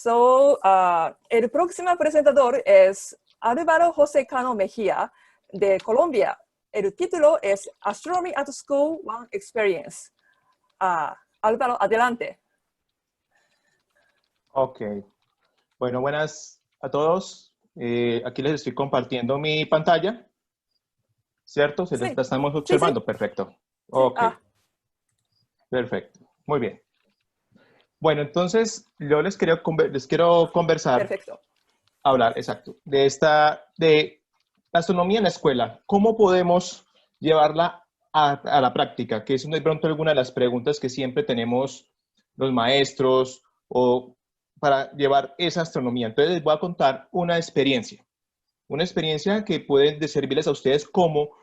El próximo presentador es Álvaro José Cano Mejía, de Colombia. El título es Astronomy at School One Experience. Álvaro, adelante. Ok. Bueno, buenas a todos. Aquí les estoy compartiendo mi pantalla. ¿Cierto? ¿Se Sí. la estamos observando? Sí. Perfecto. Sí. Ok. Perfecto. Muy bien. Bueno, entonces yo les quiero conversar, Perfecto. hablar, exacto, de la astronomía en la escuela. ¿Cómo podemos llevarla a la práctica? Que es de pronto alguna de las preguntas que siempre tenemos los maestros o para llevar esa astronomía. Entonces les voy a contar una experiencia que puede servirles a ustedes cómo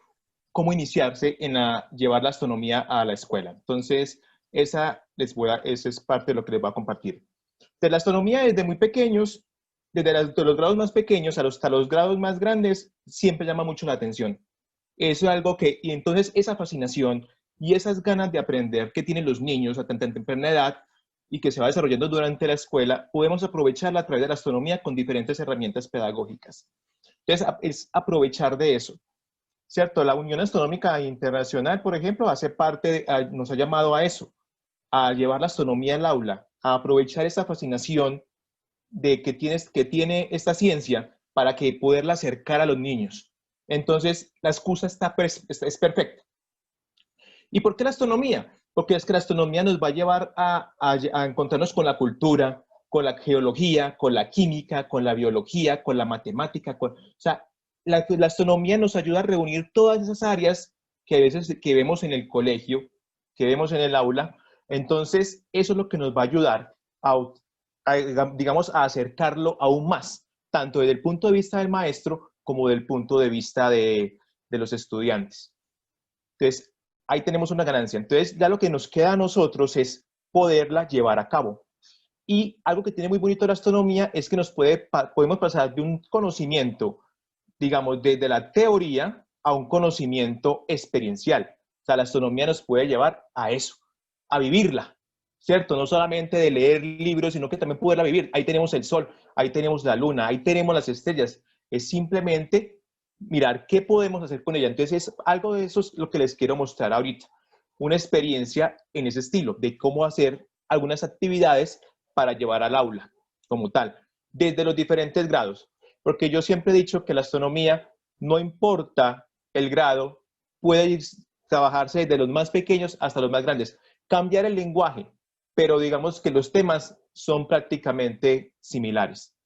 iniciarse en llevar la astronomía a la escuela. Entonces, esa es parte de lo que les voy a compartir. De la astronomía desde muy pequeños, de los grados más pequeños hasta los grados más grandes, siempre llama mucho la atención. Eso es algo y entonces esa fascinación y esas ganas de aprender que tienen los niños a tan temprana edad y que se va desarrollando durante la escuela, podemos aprovecharla a través de la astronomía con diferentes herramientas pedagógicas. Entonces, es aprovechar de eso. ¿Cierto? La Unión Astronómica Internacional, por ejemplo, nos ha llamado a eso, a llevar la astronomía al aula, a aprovechar esa fascinación que tiene esta ciencia para que poderla acercar a los niños. Entonces, la excusa es perfecta. ¿Y por qué la astronomía? Porque es que la astronomía nos va a llevar a encontrarnos con la cultura, con la geología, con la química, con la biología, con la matemática. O sea, la astronomía nos ayuda a reunir todas esas áreas que a veces que vemos en el colegio, que vemos en el aula. Entonces, eso es lo que nos va a ayudar digamos, a acercarlo aún más, tanto desde el punto de vista del maestro como del punto de vista de los estudiantes. Entonces, ahí tenemos una ganancia. Entonces, ya lo que nos queda a nosotros es poderla llevar a cabo. Y algo que tiene muy bonito la astronomía es que podemos pasar de un conocimiento, digamos, desde la teoría a un conocimiento experiencial. O sea, la astronomía nos puede llevar a eso, a vivirla, ¿cierto? No solamente de leer libros, sino que también poderla vivir. Ahí tenemos el sol, ahí tenemos la luna, ahí tenemos las estrellas. Es simplemente mirar qué podemos hacer con ella. Entonces, algo de eso es lo que les quiero mostrar ahorita. Una experiencia en ese estilo, de cómo hacer algunas actividades para llevar al aula como tal, desde los diferentes grados. Porque yo siempre he dicho que la astronomía, no importa el grado, puede trabajarse desde los más pequeños hasta los más grandes. Cambiar el lenguaje, pero digamos que los temas son prácticamente similares.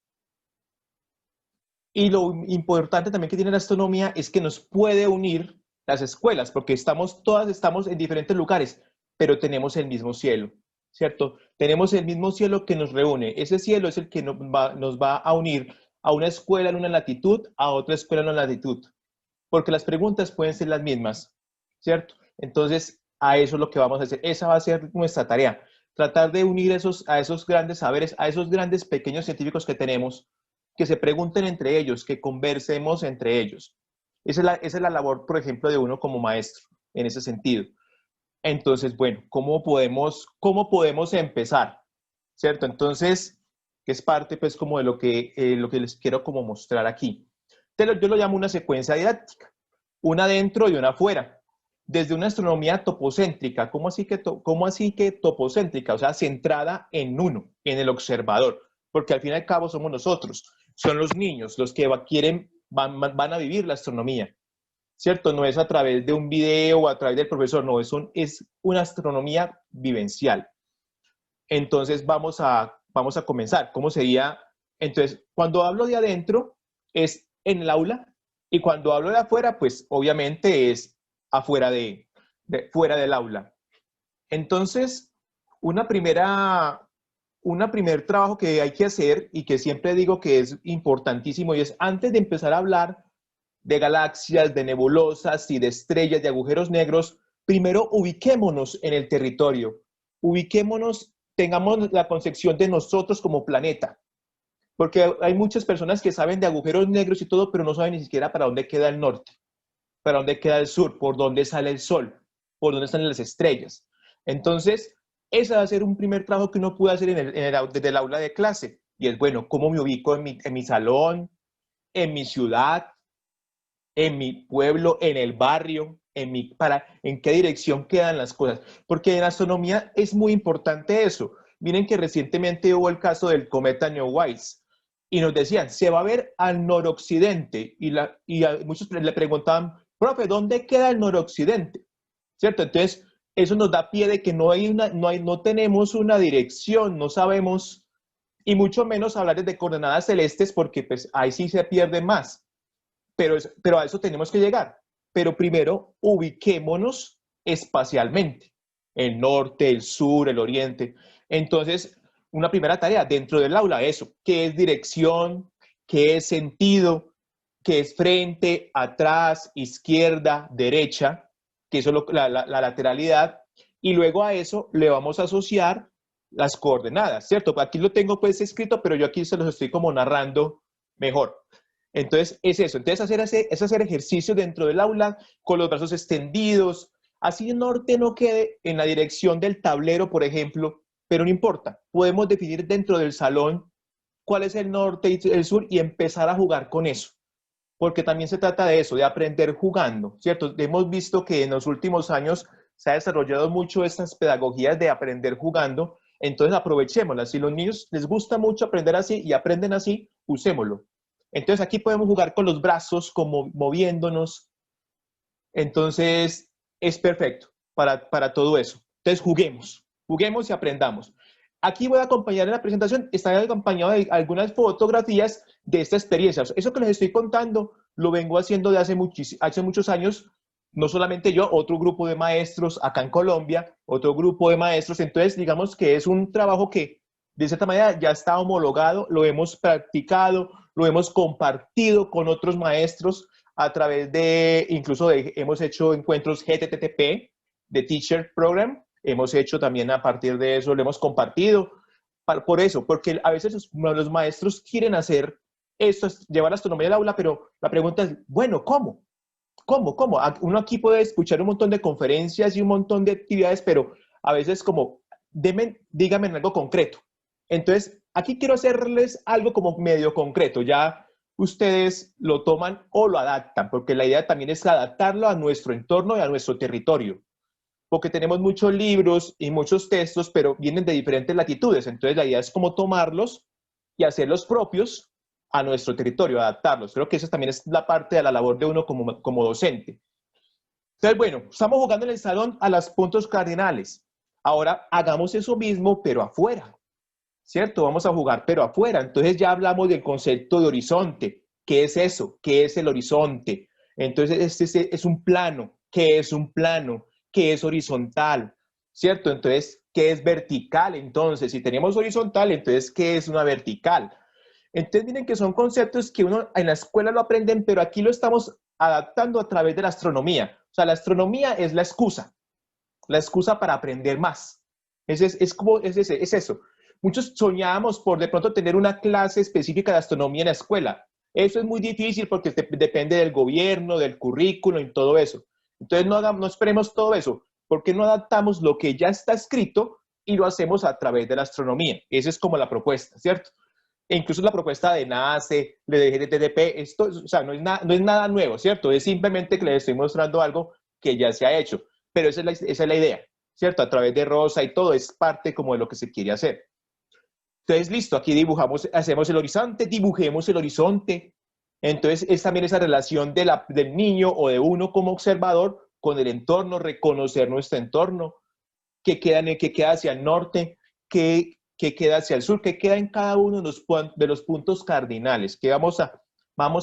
Y lo importante también que tiene la astronomía es que nos puede unir las escuelas, porque todas estamos en diferentes lugares, pero tenemos el mismo cielo, ¿cierto? Tenemos el mismo cielo que nos reúne. Ese cielo es el que nos va a unir a una escuela en una latitud, a otra escuela en una latitud, porque las preguntas pueden ser las mismas, ¿cierto? Entonces, a eso es lo que vamos a hacer. Esa va a ser nuestra tarea, tratar de unir a esos grandes saberes, a esos grandes pequeños científicos que tenemos, que se pregunten entre ellos, que conversemos entre ellos. Esa es la labor, por ejemplo, de uno como maestro, en ese sentido. Entonces, bueno, ¿cómo podemos empezar? ¿Cierto? Entonces, que es parte, pues, como de lo que les quiero como mostrar aquí. Yo lo llamo una secuencia didáctica, una dentro y una afuera. Desde una astronomía topocéntrica, ¿cómo así que topocéntrica? O sea, centrada en uno, en el observador, porque al fin y al cabo somos nosotros, son los niños los que van a vivir la astronomía, ¿cierto? No es a través de un video o a través del profesor, no, es una astronomía vivencial. Entonces vamos a comenzar. ¿Cómo sería? Entonces, cuando hablo de adentro, es en el aula, y cuando hablo de afuera, pues obviamente es fuera del aula. Entonces, un primer trabajo que hay que hacer y que siempre digo que es importantísimo, y es antes de empezar a hablar de galaxias, de nebulosas y de estrellas, de agujeros negros, primero ubiquémonos en el territorio, tengamos la concepción de nosotros como planeta, porque hay muchas personas que saben de agujeros negros y todo, pero no saben ni siquiera para dónde queda el norte, para dónde queda el sur, por dónde sale el sol, por dónde están las estrellas. Entonces, ese va a ser un primer trabajo que uno puede hacer desde el aula de clase, y es, bueno, ¿cómo me ubico en mi salón, en mi ciudad, en mi pueblo, en el barrio, en qué dirección quedan las cosas? Porque en astronomía es muy importante eso. Miren que recientemente hubo el caso del cometa Neowise y nos decían, se va a ver al noroccidente y a muchos le preguntaban, profe, ¿dónde queda el noroccidente? ¿Cierto? Entonces, eso nos da pie de que no tenemos una dirección, no sabemos, y mucho menos hablar de coordenadas celestes porque pues ahí sí se pierde más. Pero a eso tenemos que llegar. Pero primero ubiquémonos espacialmente, el norte, el sur, el oriente. Entonces, una primera tarea dentro del aula, eso, qué es dirección, qué es sentido, qué es frente, atrás, izquierda, derecha, que eso es la lateralidad, y luego a eso le vamos a asociar las coordenadas, ¿cierto? Aquí lo tengo pues escrito, pero yo aquí se los estoy como narrando mejor. Entonces, es eso. Entonces, es hacer ejercicio dentro del aula con los brazos extendidos. Así el norte no quede en la dirección del tablero, por ejemplo, pero no importa. Podemos definir dentro del salón cuál es el norte y el sur y empezar a jugar con eso. Porque también se trata de eso, de aprender jugando, ¿cierto? Hemos visto que en los últimos años se ha desarrollado mucho estas pedagogías de aprender jugando. Entonces, aprovechémoslas. Si a los niños les gusta mucho aprender así y aprenden así, usémoslo. Entonces aquí podemos jugar con los brazos, como moviéndonos. Entonces es perfecto para todo eso. Entonces juguemos y aprendamos. Aquí voy a acompañar en la presentación, está acompañado de algunas fotografías de esta experiencia. Eso que les estoy contando lo vengo haciendo de hace muchos años, no solamente yo, otro grupo de maestros acá en Colombia, otro grupo de maestros. Entonces digamos que es un trabajo que de cierta manera ya está homologado, lo hemos practicado, lo hemos compartido con otros maestros a través de, hemos hecho encuentros GTTP, de Teacher Program, hemos hecho también a partir de eso, lo hemos compartido, por eso, porque a veces los maestros quieren hacer esto, llevar la astronomía al aula, pero la pregunta es, bueno, ¿cómo? ¿Cómo? Uno aquí puede escuchar un montón de conferencias y un montón de actividades, pero a veces como, díganme en algo concreto. Entonces, aquí quiero hacerles algo como medio concreto. Ya ustedes lo toman o lo adaptan, porque la idea también es adaptarlo a nuestro entorno y a nuestro territorio. Porque tenemos muchos libros y muchos textos, pero vienen de diferentes latitudes. Entonces, la idea es como tomarlos y hacerlos propios a nuestro territorio, adaptarlos. Creo que esa también es la parte de la labor de uno como docente. Entonces, bueno, estamos jugando en el salón a los puntos cardinales. Ahora hagamos eso mismo, pero afuera. ¿Cierto? Vamos a jugar, pero afuera. Entonces ya hablamos del concepto de horizonte. ¿Qué es eso? ¿Qué es el horizonte? Entonces, este es un plano. ¿Qué es un plano? ¿Qué es horizontal? ¿Cierto? Entonces, ¿qué es vertical? Entonces, si tenemos horizontal, entonces, ¿qué es una vertical? Entonces, miren que son conceptos que uno en la escuela lo aprenden, pero aquí lo estamos adaptando a través de la astronomía. O sea, la astronomía es la excusa para aprender más. Es eso. Muchos soñamos por de pronto tener una clase específica de astronomía en la escuela. Eso es muy difícil porque depende del gobierno, del currículo y todo eso. Entonces no esperemos todo eso. ¿Por qué no adaptamos lo que ya está escrito y lo hacemos a través de la astronomía? Esa es como la propuesta, ¿cierto? E incluso la propuesta de NACE, de GTTP, esto, o sea, no es nada nuevo, ¿cierto? Es simplemente que les estoy mostrando algo que ya se ha hecho. Pero esa es la idea, ¿cierto? A través de Rosa y todo, es parte como de lo que se quiere hacer. Entonces, listo, aquí dibujamos, hacemos el horizonte, dibujemos el horizonte. Entonces, es también esa relación del niño o de uno como observador con el entorno, reconocer nuestro entorno, qué queda hacia el norte, qué queda hacia el sur, qué queda en cada uno de los puntos cardinales que vamos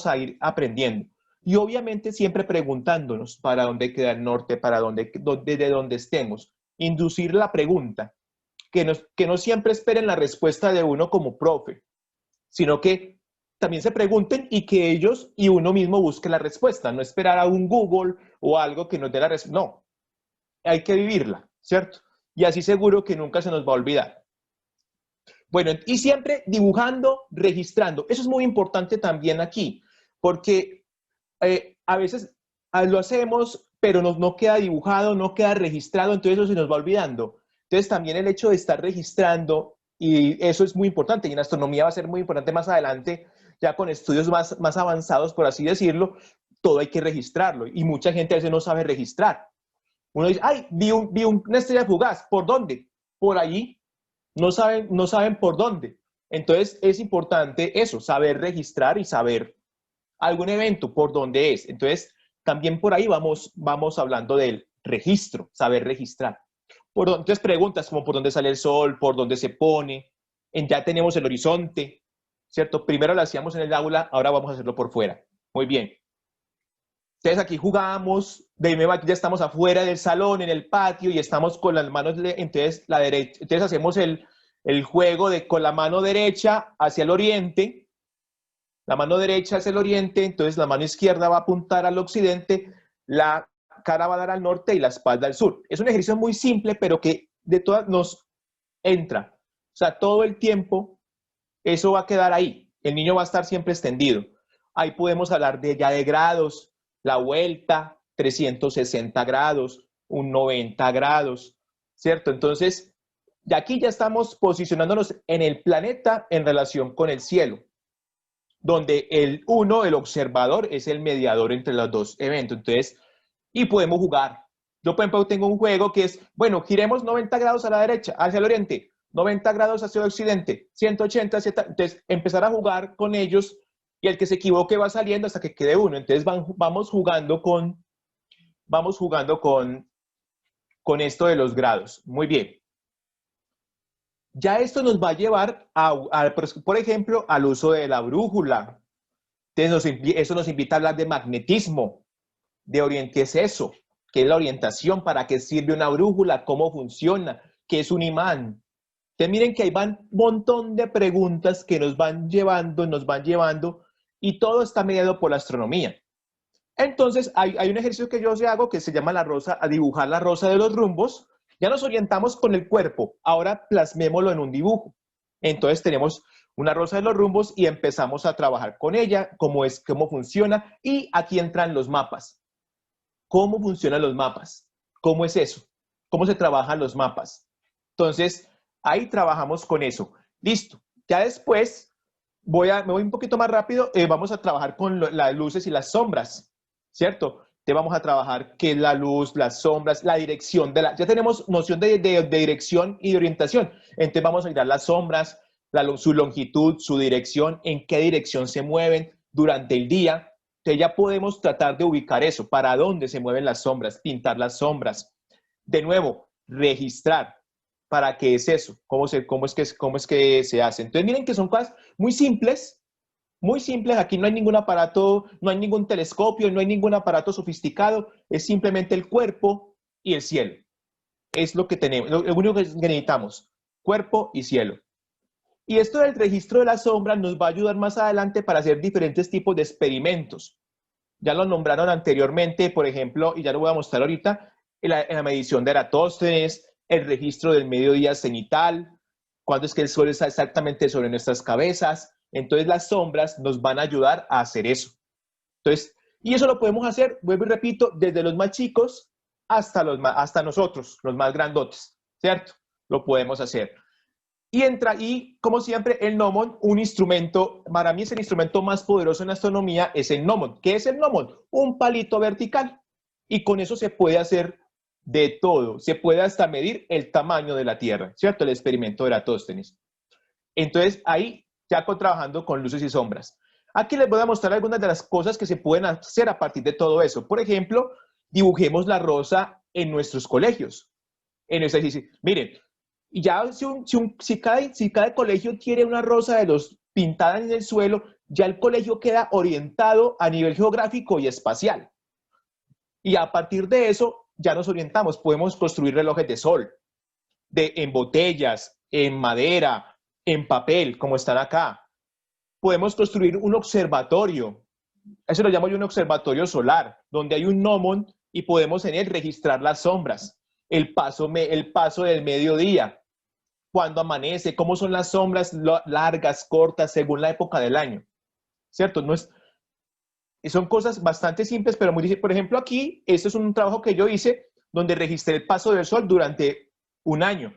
a ir aprendiendo. Y obviamente siempre preguntándonos para dónde queda el norte, de dónde estemos. Inducir la pregunta. Que no siempre esperen la respuesta de uno como profe, sino que también se pregunten y que ellos y uno mismo busque la respuesta, no esperar a un Google o algo que nos dé la respuesta. No, hay que vivirla, ¿cierto? Y así seguro que nunca se nos va a olvidar. Bueno, y siempre dibujando, registrando. Eso es muy importante también aquí, porque a veces lo hacemos, pero no queda dibujado, no queda registrado, entonces eso se nos va olvidando. Entonces también el hecho de estar registrando Y eso es muy importante. Y en astronomía va a ser muy importante más adelante, ya con estudios más avanzados, por así decirlo, todo hay que registrarlo. Y mucha gente a veces no sabe registrar. Uno dice, ay, vi una estrella fugaz. ¿Por dónde? Por allí. No saben por dónde. Entonces es importante eso, saber registrar y saber algún evento por dónde es. Entonces también por ahí vamos hablando del registro, saber registrar. Entonces preguntas como por dónde sale el sol, por dónde se pone, ya tenemos el horizonte, ¿cierto? Primero lo hacíamos en el aula, ahora vamos a hacerlo por fuera. Muy bien. Entonces aquí jugamos, de nuevo aquí ya estamos afuera del salón, en el patio, y estamos con las manos, entonces la derecha, entonces hacemos el juego de con la mano derecha hacia el oriente, la mano derecha hacia el oriente, entonces la mano izquierda va a apuntar al occidente, la cara va a dar al norte y la espalda al sur. Es un ejercicio muy simple, pero que de todas nos entra. O sea, todo el tiempo eso va a quedar ahí. El niño va a estar siempre extendido. Ahí podemos hablar ya de grados, la vuelta, 360 grados, un 90 grados, ¿cierto? Entonces, de aquí ya estamos posicionándonos en el planeta en relación con el cielo, donde el observador, es el mediador entre los dos eventos. Entonces, y podemos jugar. Yo, por ejemplo, tengo un juego que es, bueno, giremos 90 grados a la derecha, hacia el oriente, 90 grados hacia el occidente, 180 hacia... Entonces, empezar a jugar con ellos y el que se equivoque va saliendo hasta que quede uno. Entonces, vamos jugando con esto de los grados. Muy bien. Ya esto nos va a llevar, por ejemplo, al uso de la brújula. Entonces, eso nos invita a hablar de magnetismo, ¿qué es eso? ¿Qué es la orientación? ¿Para qué sirve una brújula? ¿Cómo funciona? ¿Qué es un imán? Entonces miren que ahí van un montón de preguntas que nos van llevando, y todo está mediado por la astronomía. Entonces hay un ejercicio que yo hago que se llama a dibujar la rosa de los rumbos. Ya nos orientamos con el cuerpo, ahora plasmémoslo en un dibujo. Entonces tenemos una rosa de los rumbos y empezamos a trabajar con ella, cómo funciona, y aquí entran los mapas. ¿Cómo funcionan los mapas? ¿Cómo es eso? ¿Cómo se trabajan los mapas? Entonces, ahí trabajamos con eso. Listo. Ya después, me voy un poquito más rápido, vamos a trabajar con las luces y las sombras, ¿cierto? Te vamos a trabajar qué es la luz, las sombras, la dirección ya tenemos noción de dirección y de orientación. Entonces vamos a mirar las sombras, su longitud, su dirección, en qué dirección se mueven durante el día. Entonces ya podemos tratar de ubicar eso, para dónde se mueven las sombras, pintar las sombras. De nuevo, registrar. ¿Para qué es eso? ¿Cómo es que se hace? Entonces miren que son cosas muy simples, muy simples. Aquí no hay ningún aparato, no hay ningún telescopio, no hay ningún aparato sofisticado. Es simplemente el cuerpo y el cielo. Es lo que tenemos, lo único que necesitamos, cuerpo y cielo. Y esto del registro de las sombras nos va a ayudar más adelante para hacer diferentes tipos de experimentos. Ya lo nombraron anteriormente, por ejemplo, y ya lo voy a mostrar ahorita, en la medición de Eratóstenes, el registro del mediodía cenital, cuándo es que el sol está exactamente sobre nuestras cabezas. Entonces las sombras nos van a ayudar a hacer eso. Entonces, y eso lo podemos hacer, vuelvo y repito, desde los más chicos hasta nosotros, los más grandotes, ¿cierto? Lo podemos hacer. Y como siempre, el gnomon, un instrumento, para mí es el instrumento más poderoso en astronomía, es el gnomon. ¿Qué es el gnomon? Un palito vertical. Y con eso se puede hacer de todo. Se puede hasta medir el tamaño de la Tierra, ¿cierto? El experimento de Eratóstenes. Entonces, ahí ya trabajando con luces y sombras. Aquí les voy a mostrar algunas de las cosas que se pueden hacer a partir de todo eso. Por ejemplo, dibujemos la rosa en nuestros colegios. Miren, y ya si cada colegio tiene una rosa de los pintada en el suelo, ya el colegio queda orientado a nivel geográfico y espacial. Y a partir de eso ya nos orientamos. Podemos construir relojes de sol, en botellas, en madera, en papel, como están acá. Podemos construir un observatorio. Eso lo llamo yo un observatorio solar, donde hay un gnomon y podemos en él registrar las sombras, el paso del mediodía, cuando amanece, cómo son las sombras largas, cortas, según la época del año, ¿cierto? Son cosas bastante simples, pero muy difíciles. Por ejemplo, aquí, este es un trabajo que yo hice donde registré el paso del sol durante un año.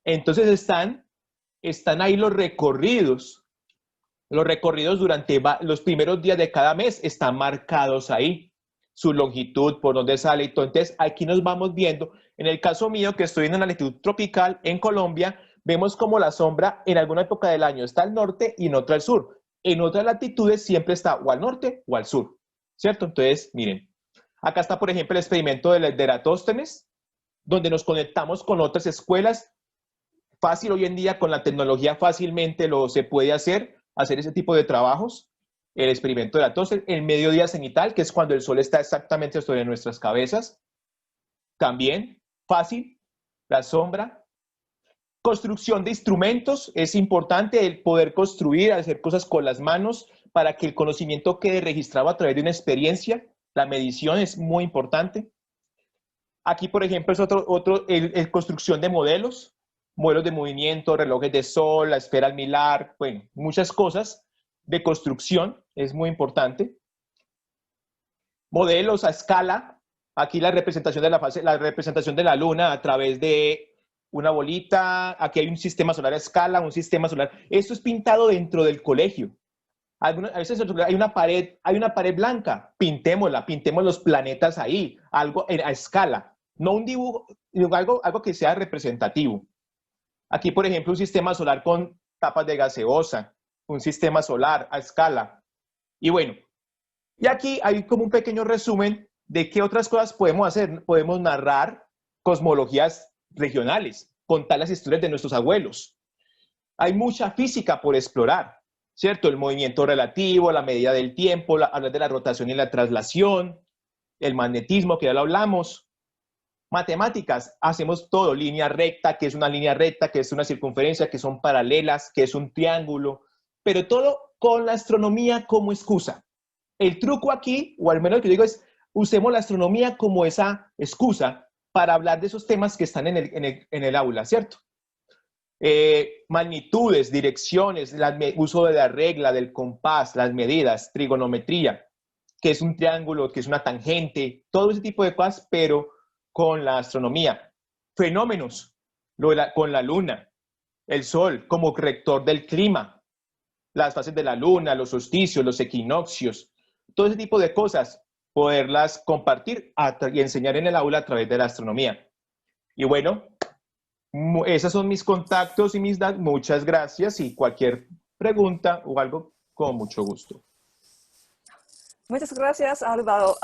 Entonces están están ahí los recorridos. Los recorridos durante los primeros días de cada mes están marcados ahí. Su longitud, por dónde sale y todo. Entonces, aquí nos vamos viendo. En el caso mío, que estoy en una latitud tropical en Colombia, vemos como la sombra en alguna época del año está al norte y en otra al sur. En otras latitudes siempre está o al norte o al sur, ¿cierto? Entonces, miren, acá está, por ejemplo, el experimento de Eratosthenes, donde nos conectamos con otras escuelas. Fácil hoy en día, con la tecnología fácilmente se puede hacer ese tipo de trabajos. El experimento de Eratosthenes, el mediodía cenital, que es cuando el sol está exactamente sobre nuestras cabezas. También, fácil, la sombra. Construcción de instrumentos, es importante el poder construir, hacer cosas con las manos para que el conocimiento quede registrado a través de una experiencia. La medición es muy importante. Aquí, por ejemplo, es construcción de modelos de movimiento, relojes de sol, la esfera almilar, bueno, muchas cosas de construcción, es muy importante. Modelos a escala, aquí la representación de la representación de la luna a través de una bolita, aquí hay un sistema solar a escala, un sistema solar. Esto es pintado dentro del colegio. A veces hay una pared blanca, pintemos los planetas ahí, algo a escala, no un dibujo, algo que sea representativo. Aquí, por ejemplo, un sistema solar con tapas de gaseosa, un sistema solar a escala. Y bueno, y aquí hay como un pequeño resumen de qué otras cosas podemos hacer. Podemos narrar cosmologías regionales, contar las historias de nuestros abuelos. Hay mucha física por explorar, ¿cierto? El movimiento relativo, la medida del tiempo, hablar de la rotación y la traslación, el magnetismo, que ya lo hablamos. Matemáticas, hacemos todo, línea recta, que es una línea recta, que es una circunferencia, que son paralelas, que es un triángulo, pero todo con la astronomía como excusa. El truco aquí, o al menos lo que digo es, usemos la astronomía como esa excusa para hablar de esos temas que están en el aula, ¿cierto? Magnitudes, direcciones, uso de la regla, del compás, las medidas, trigonometría, que es un triángulo, que es una tangente, todo ese tipo de cosas, pero con la astronomía. Fenómenos, con la luna, el sol como rector del clima, las fases de la luna, los solsticios, los equinoccios, todo ese tipo de cosas, poderlas compartir y enseñar en el aula a través de la astronomía. Y bueno, esos son mis contactos y mis datos. Muchas gracias y cualquier pregunta o algo, con mucho gusto. Muchas gracias, Álvaro.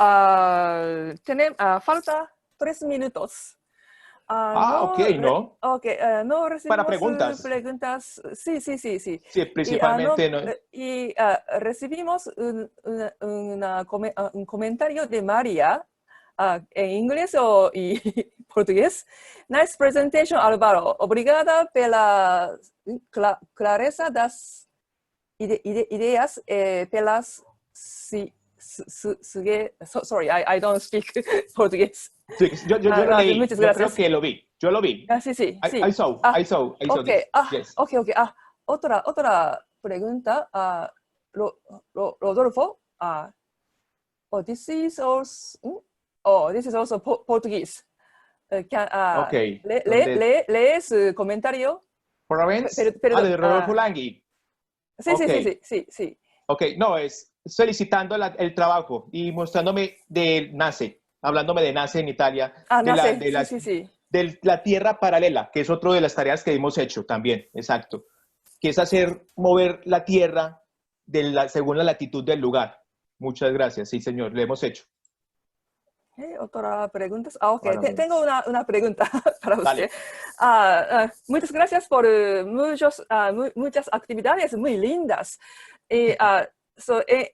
Falta 3 minutos. Ok, ¿no? No recibimos para preguntas. Sí. Sí, principalmente. Recibimos un comentario de María en inglés y portugués. Nice presentation, Álvaro. Obrigada pela clareza das ideas pelas sorry, I don't speak portugués. Sí, yo leí, muchas yo gracias. creo que lo vi, yo lo vi. Sí. I saw Okay. this. Yes. Okay. Otra pregunta. Rodolfo. This is also Portuguese. Okay. Lee su comentario. Parabéns. De Rodolfo Langui. Sí. Ok, no, es felicitando el trabajo y mostrándome de NACE, hablándome de NACE en Italia, de la tierra paralela, que es otra de las tareas que hemos hecho también, exacto, que es mover la tierra según la latitud del lugar. Muchas gracias, sí señor, lo hemos hecho. ¿Otra pregunta? Tengo una pregunta para usted. Muchas gracias por muchas actividades muy lindas.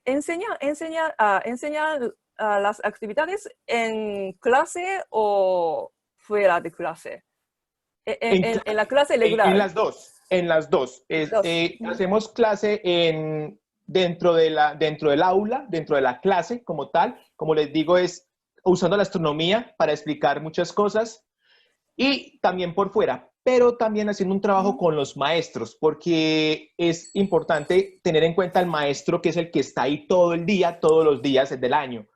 ¿Enseñan las actividades en clase o fuera de clase? En la clase regular. En las dos. Hacemos clase dentro del aula, dentro de la clase como tal. Como les digo, es usando la astronomía para explicar muchas cosas y también por fuera, pero también haciendo un trabajo con los maestros, porque es importante tener en cuenta al maestro, que es el que está ahí todo el día, todos los días del año.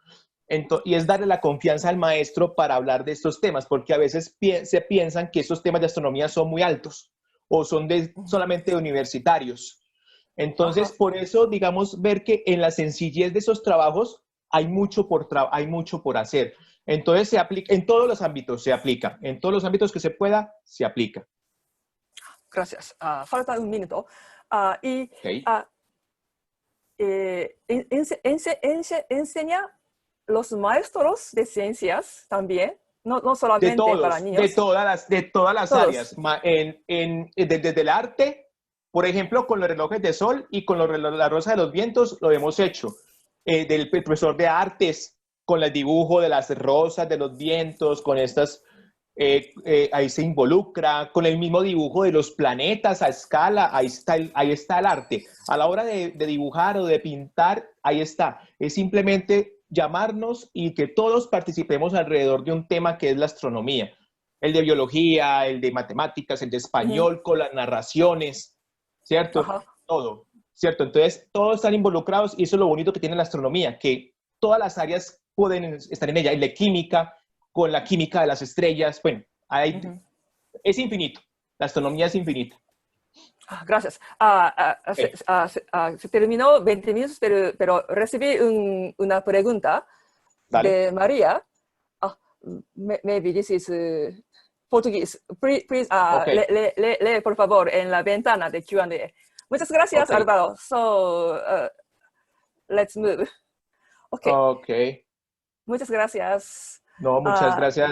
Y es darle la confianza al maestro para hablar de estos temas, porque a veces se piensan que estos temas de astronomía son muy altos o son solamente de universitarios. Entonces, Ajá. por eso, digamos, ver que en la sencillez de esos trabajos hay mucho por hacer. Entonces, se aplica, en todos los ámbitos se aplica, en todos los ámbitos que se pueda, se aplica. Gracias. Falta un minuto. Y ¿Okay? enseña los maestros de ciencias también, no solamente para niños, De todas las todos. áreas, desde el arte, por ejemplo, con los relojes de sol y con la rosa de los vientos, lo hemos hecho. Del profesor de artes, con el dibujo de las rosas, de los vientos, con estas, ahí se involucra, con el mismo dibujo de los planetas a escala, ahí está el arte. A la hora de dibujar o de pintar, ahí está. Es simplemente llamarnos y que todos participemos alrededor de un tema que es la astronomía. El de biología, el de matemáticas, el de Ujú. español, con las narraciones, ¿cierto? Ajá. Todo, ¿cierto? Entonces, todos están involucrados y eso es lo bonito que tiene la astronomía, que todas las áreas pueden estar en ella, en la química, con la química de las estrellas, bueno, Ujú. es infinito, la astronomía es infinita. Gracias. Okay. Se terminó 20 minutos, pero recibí una pregunta Dale. de María. Maybe this is Portuguese. Please, Ok, lee, por favor, en la ventana de Q&A. Muchas gracias, ok, Álvaro. So, let's move. Ok, ok. muchas gracias. No, muchas Ah, gracias.